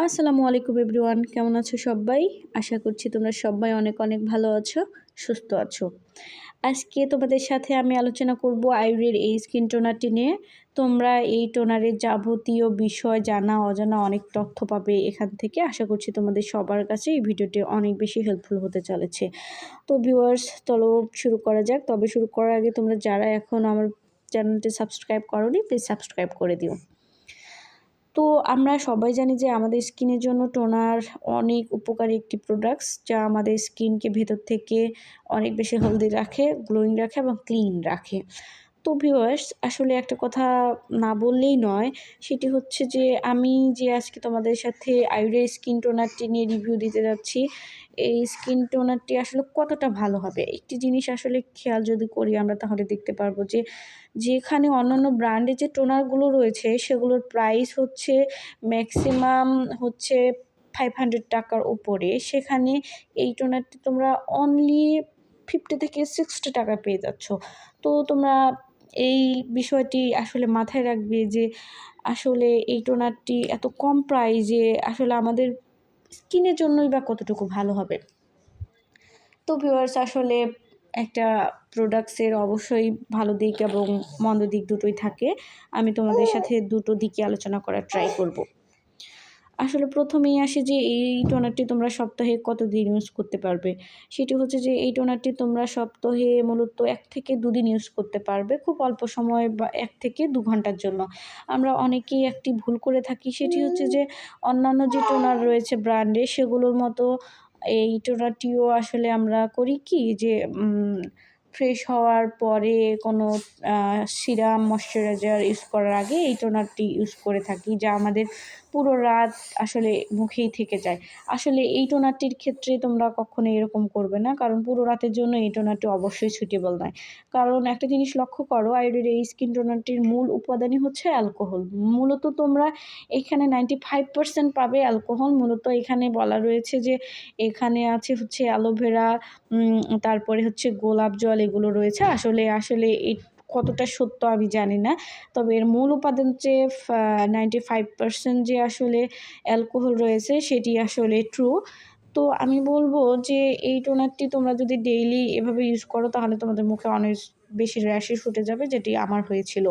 আসসালামু আলাইকুম এভরিওয়ান, কেমন আছো সবাই? আশা করছি তোমরা সবাই অনেক অনেক ভালো আছো, সুস্থ আছো। আজকে তোমাদের সাথে আমি আলোচনা করব আয়ুরের এই স্কিন টোনারটি নিয়ে। তোমরা এই টোনারের যাবতীয় বিষয় জানা অজানা অনেক তথ্য পাবে এখান থেকে। আশা করছি তোমাদের সবার কাছে এই ভিডিওটি অনেক বেশি হেল্পফুল হতে চলেছে। তো ভিউয়ার্স, চলো শুরু করা যাক। তবে শুরু করার আগে তোমরা যারা এখন আমার চ্যানেলটি সাবস্ক্রাইব করোনি, প্লিজ সাবস্ক্রাইব করে দিও। তো আমরা সবাই জানি যে আমাদের স্কিনের জন্য টোনার অনেক উপকারী একটি প্রোডাক্টস, যা আমাদের স্কিনকে ভেতর থেকে অনেক বেশি হেলদি রাখে, গ্লোয়িং রাখে এবং ক্লিন রাখে। তো ভিউয়ার্স, আসলে একটা কথা না বললেই নয়, সেটি হচ্ছে যে আমি যে আজকে তোমাদের সাথে আয়ুরের স্কিন টোনারটি নিয়ে রিভিউ দিতে যাচ্ছি, এই স্কিন টোনারটি আসলে কতটা ভালো হবে। একটি জিনিস আসলে খেয়াল যদি করি আমরা, তাহলে দেখতে পারবো যে যেখানে অন্যান্য ব্র্যান্ডের যে টোনারগুলো রয়েছে সেগুলোর প্রাইস হচ্ছে ম্যাক্সিমাম হচ্ছে 500 টাকার উপরে, সেখানে এই টোনারটি তোমরা অনলি 50 থেকে 60 টাকা পেয়ে যাচ্ছ। তো তোমরা এই বিষয়টি আসলে মাথায় রাখবে যে আসলে এই টোনারটি এত কম প্রাইজে আসলে আমাদের স্কিনের জন্যই বা কতটুকু ভালো হবে। তো ভিউয়ার্স, আসলে একটা প্রোডাক্টসের অবশ্যই ভালো দিক এবং মন্দ দিক দুটোই থাকে। আমি তোমাদের সাথে দুটো দিকই আলোচনা করার ট্রাই করব। আসলে প্রথমেই আসে যে এই টোনারটি তোমরা সপ্তাহে কতদিন ইউজ করতে পারবে। সেটি হচ্ছে যে এই টোনারটি তোমরা সপ্তাহে মূলত 1 থেকে 2 দিন ইউজ করতে পারবে, খুব অল্প সময় বা 1 থেকে 2 ঘন্টার জন্য। আমরা অনেকেই একটি ভুল করে থাকি, সেটি হচ্ছে যে অন্যান্য যে টোনার রয়েছে ব্র্যান্ডে, সেগুলোর মতো এই টোনারটিও আসলে আমরা করি কি যে ফ্রেশ হওয়ার পরে কোনো সিরাম, ময়েশ্চারাইজার ইউজ করার আগে এই টোনারটি ইউজ করে থাকি, যা আমাদের পুরো রাত আসলে মুখেই থেকে যায়। আসলে এই টোনারটির ক্ষেত্রে তোমরা কখনো এরকম করবে না, কারণ পুরো রাতের জন্য এই টোনারটি অবশ্যই সুইটেবল নয়। কারণ একটা জিনিস লক্ষ্য করো, আয়ুরের এই স্কিন টোনারটির মূল উপাদানই হচ্ছে অ্যালকোহল। মূলত তোমরা এখানে 95% পাবে অ্যালকোহল। মূলত এখানে বলা রয়েছে যে এখানে আছে হচ্ছে অ্যালোভেরা, তারপরে হচ্ছে গোলাপ জল, এগুলো রয়েছে। আসলে এই কতটা সত্য আমি জানি না। তবে এর মূল উপাদান যে 95% যে আসলে অ্যালকোহল রয়েছে, সেটি আসলে ট্রু। তো আমি বলব যে এই টোনারটি তোমরা যদি ডেইলি এভাবে ইউজ করো, তাহলে তোমাদের মুখে অনেক বেশি র্যাশেস উঠে যাবে, যেটি আমার হয়েছিল।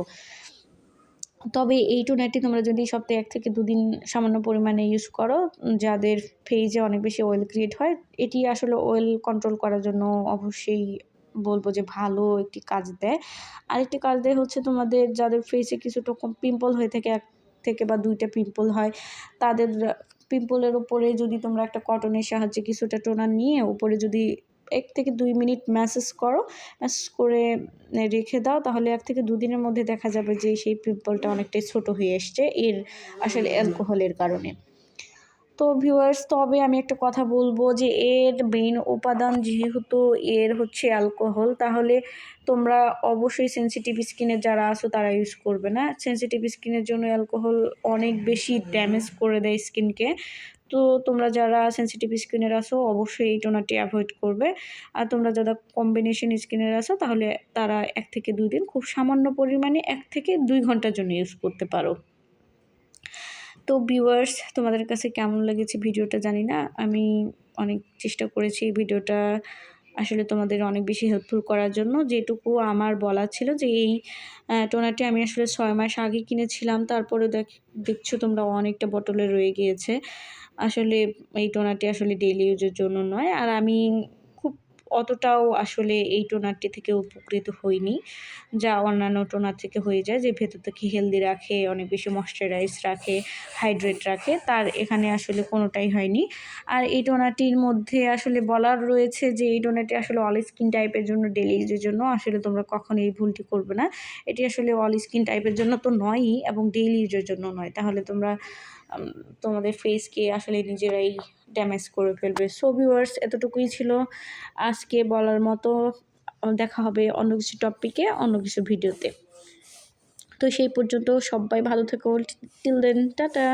তবে এই টোনারটি তোমরা যদি সপ্তাহে 1 থেকে 2 দিন সামান্য পরিমাণে ইউজ করো, যাদের ফেইসে অনেক বেশি অয়েল ক্রিয়েট হয়, এটি আসলে অয়েল কন্ট্রোল করার জন্য অবশ্যই বলব যে ভালো একটি কাজ দেয়। আরেকটি কাজ দেয় হচ্ছে তোমাদের যাদের ফেসে কিছুটা পিম্পল হয়ে থাকে, 1 থেকে বা 2টা পিম্পল হয়, তাদের পিম্পলের উপরে যদি তোমরা একটা কটনের সাহায্যে কিছুটা টোনার নিয়ে উপরে যদি 1 থেকে 2 মিনিট ম্যাসাজ করো, ম্যাসাজ করে রেখে দাও, তাহলে 1 থেকে 2 দিনের মধ্যে দেখা যাবে যে সেই পিম্পলটা অনেকটাই ছোট হয়ে এসছে, এর আসলে অ্যালকোহলের কারণে। তো ভিউয়ার্স, তবে আমি একটা কথা বলবো যে এর মেইন উপাদান যেহেতু এর হচ্ছে অ্যালকোহল, তাহলে তোমরা অবশ্যই সেনসিটিভ স্কিনের যারা আছো তারা ইউজ করবে না। সেনসিটিভ স্কিনের জন্য অ্যালকোহল অনেক বেশি ড্যামেজ করে দেয় স্কিনকে। তো তোমরা যারা সেনসিটিভ স্কিনের আছো অবশ্যই এই টোনারটি অ্যাভয়েড করবে। আর তোমরা যারা কম্বিনেশন স্কিনের আছো, তাহলে তারা 1 থেকে 2 দিন খুব সামান্য পরিমাণে 1 থেকে 2 ঘন্টার জন্য ইউজ করতে পারো। তো ভিউয়ার্স, তোমাদের কাছে কেমন লেগেছে ভিডিওটা জানি না। আমি অনেক চেষ্টা করেছি এই ভিডিওটা আসলে তোমাদের অনেক বেশি হেল্পফুল করার জন্য। যেটুকু আমার বলার ছিল যে এই টোনারটি আমি আসলে 6 মাস আগে কিনেছিলাম। তারপরে দেখছো তোমরা অনেকটা বটলে রয়ে গিয়েছে। আসলে এই টোনারটি আসলে ডেইলি ইউজের জন্য নয়। আর আমি খুব অতটাও আসলে এই টোনারটি থেকে উপকৃত হইনি, যা অন্যান্য টোনার থেকে হয়ে যায়, যে ভেতর থেকে হেলদি রাখে, অনেক বেশি ময়েশ্চারাইজ রাখে, হাইড্রেট রাখে। তার এখানে আসলে কোনোটাই হয়নি। আর এই টোনারটির মধ্যে আসলে বলার রয়েছে যে এই টোনারটি আসলে অল স্কিন টাইপের জন্য, ডেইলি ইউজের জন্য। আসলে তোমরা কখনো এই ভুলটি করবে না। এটি আসলে অল স্কিন টাইপের জন্য তো নয়ই, এবং ডেইলি ইউজের জন্য নয়। তাহলে তোমরা তোমাদের ফেসকে আসলে নিজেরাই ড্যামেজ করে ফেলবে। সো ভিউয়ার্স, এতটুকুই ছিল আজকে বলার মতো। দেখা হবে অন্য কিছু টপিকে, অন্য কিছু ভিডিওতে। তো সেই পর্যন্ত সবাই ভালো থেকো। Till then, tata.